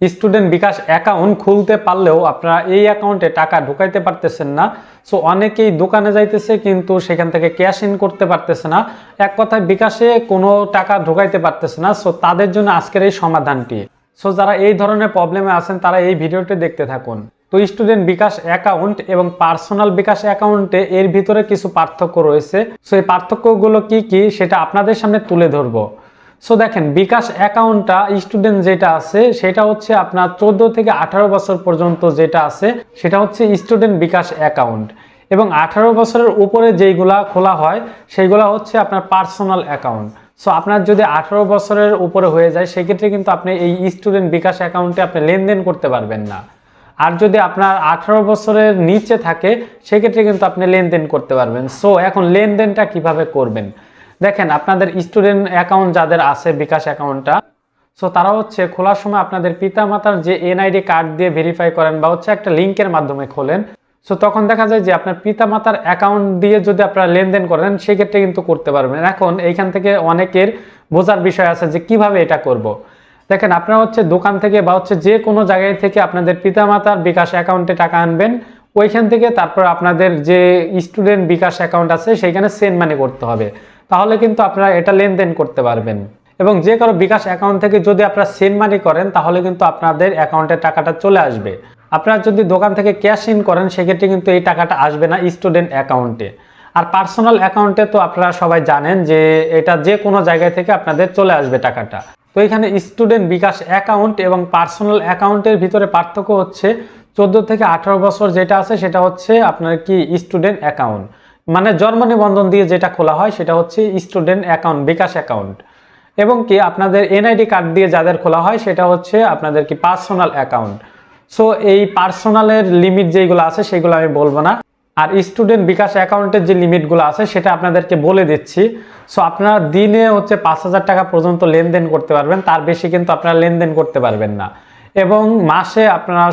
Student বিকাশ account খুলতে পারলেও আপনারা এই অ্যাকাউন্টে টাকা ঢুকাইতে পারতেছেন না। সো অনেকেই দোকানে যাইতেছে কিন্তু সেখান থেকে ক্যাশ ইন করতে পারতেছে না, এক কথায় বিকাশে কোনো টাকা ঢুকাইতে পারতেছে না। সো তাদের জন্য আজকের এই সমাধানটি। সো যারা এই ধরনের প্রবলেমে আছেন তারা এই ভিডিওটি দেখতে থাকুন। তো স্টুডেন্ট বিকাশ অ্যাকাউন্ট এবং পার্সোনাল বিকাশ অ্যাকাউন্টে এর ভিতরে কিছু পার্থক্য রয়েছে। সো এই পার্থক্যগুলো কি কি সেটা আপনাদের সামনে তুলে ধরবো। সো দেখেন, বিকাশ অ্যাকাউন্টটা স্টুডেন্ট যেটা আছে সেটা হচ্ছে আপনার 14 থেকে 18 বছর পর্যন্ত যেটা আছে সেটা হচ্ছে স্টুডেন্ট বিকাশ অ্যাকাউন্ট, এবং 18 বছরের উপরে যেইগুলা খোলা হয় সেইগুলা হচ্ছে আপনার পার্সোনাল অ্যাকাউন্ট। সো আপনার যদি 18 বছরের উপরে হয়ে যায় সেক্ষেত্রে কিন্তু আপনি এই স্টুডেন্ট বিকাশ অ্যাকাউন্টে আপনি লেনদেন করতে পারবেন না। আর যদি আপনার 18 বছরের নিচে থাকে সেক্ষেত্রে কিন্তু আপনি লেনদেন করতে পারবেন। সো এখন লেনদেনটা কিভাবে করবেন দেখেন, আপনাদের স্টুডেন্ট অ্যাকাউন্ট যাদের আছে বিকাশ অ্যাকাউন্টটা, সো তারা হচ্ছে খোলার সময় আপনাদের পিতামাতার যে এনআইডি কার্ড দিয়ে ভেরিফাই করেন বা হচ্ছে একটা লিঙ্কের মাধ্যমে খোলেন। সো তখন দেখা যায় যে আপনার পিতামাতার অ্যাকাউন্ট দিয়ে যদি আপনারা লেনদেন করেন সেক্ষেত্রে কিন্তু করতে পারবেন। এখন এইখান থেকে অনেকের বোঝার বিষয় আছে যে কিভাবে এটা করব। দেখেন, আপনারা হচ্ছে দোকান থেকে বা হচ্ছে যে কোনো জায়গায় থেকে আপনাদের পিতামাতার বিকাশ অ্যাকাউন্টে টাকা আনবেন, ওইখান থেকে তারপর আপনাদের যে স্টুডেন্ট বিকাশ অ্যাকাউন্ট আছে সেইখানে সেন্ড মানি করতে হবে, তাহলে কিন্তু আপনারা এটা লেনদেন করতে পারবেন। এবং যে কারো বিকাশ অ্যাকাউন্ট থেকে যদি আপনারা সেন্ড মানি করেন তাহলে কিন্তু আপনাদের অ্যাকাউন্টে টাকাটা চলে আসবে। আপনারা যদি দোকান থেকে ক্যাশ ইন করেন সেক্ষেত্রে কিন্তু এই টাকাটা আসবে না স্টুডেন্ট অ্যাকাউন্টে। আর পার্সোনাল অ্যাকাউন্টে তো আপনারা সবাই জানেন যে এটা যে কোনো জায়গায় থেকে আপনাদের চলে আসবে টাকাটা। তো এখানে স্টুডেন্ট বিকাশ অ্যাকাউন্ট এবং পার্সোনাল অ্যাকাউন্টের ভিতরে পার্থক্য হচ্ছে 14 থেকে 18 বছর যেটা আছে সেটা হচ্ছে আপনার কি স্টুডেন্ট অ্যাকাউন্ট, মানে জন্ম নিবন্ধন দিয়ে যেটা খোলা হয় সেটা হচ্ছে স্টুডেন্ট অ্যাকাউন্ট বিকাশ অ্যাকাউন্ট, এবং কি আপনাদের এনআইডি কার্ড দিয়ে যাদের খোলা হয় সেটা হচ্ছে আপনাদের কি পার্সোনাল অ্যাকাউন্ট। সো এই পার্সোনালের লিমিট যেগুলো আছে সেগুলো আমি বলবো না, আর স্টুডেন্ট বিকাশ অ্যাকাউন্টের যে লিমিটগুলো আছে সেটা আপনাদেরকে বলে দিচ্ছি। সো আপনারা দিনে হচ্ছে 5,000 টাকা পর্যন্ত লেনদেন করতে পারবেন, তার বেশি কিন্তু আপনারা লেনদেন করতে পারবেন না। এবং মাসে আপনারা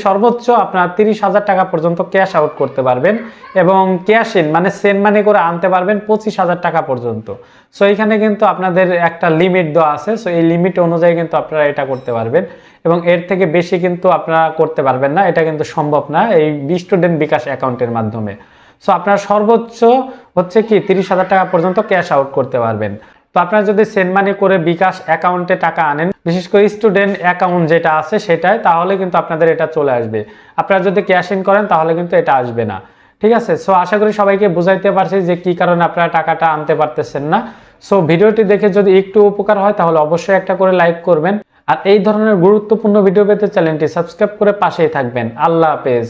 সর্বোচ্চ আপনারা 30,000 টাকা পর্যন্ত ক্যাশ আউট করতে পারবেন, এবং ক্যাশ ইন মানে সেন্ড মানি করে আনতে পারবেন 25,000 টাকা পর্যন্ত। সো এখানে কিন্তু আপনাদের একটা লিমিট দেওয়া আছে। সো এই লিমিট অনুযায়ী কিন্তু আপনারা এটা করতে পারবেন, এবং এর থেকে বেশি কিন্তু আপনারা করতে পারবেন না, এটা কিন্তু সম্ভব না এই স্টুডেন্ট বিকাশ অ্যাকাউন্টের মাধ্যমে। সো আপনারা সর্বোচ্চ হচ্ছে কি 30,000 টাকা পর্যন্ত ক্যাশ আউট করতে পারবেন। তো আপনারা যদি সেন্ড মানি করে বিকাশ অ্যাকাউন্টে টাকা আনেন, বিশেষ করে স্টুডেন্ট অ্যাকাউন্ট যেটা আছে সেটাই, তাহলে কিন্তু আপনাদের এটা চলে আসবে। আপনারা যদি ক্যাশ ইন করেন তাহলে কিন্তু এটা আসবে না। ঠিক আছে, সো আশা করি সবাইকে বুঝাইতে পারছি যে কি কারণে আপনারা টাকাটা আনতে পারতেছেন না। সো ভিডিওটি দেখে যদি একটু উপকার হয় তাহলে অবশ্যই একটা করে লাইক করবেন, আর এই ধরনের গুরুত্বপূর্ণ ভিডিও পেতে চ্যানেলটি সাবস্ক্রাইব করে পাশেই থাকবেন। আল্লাহ হাফেজ।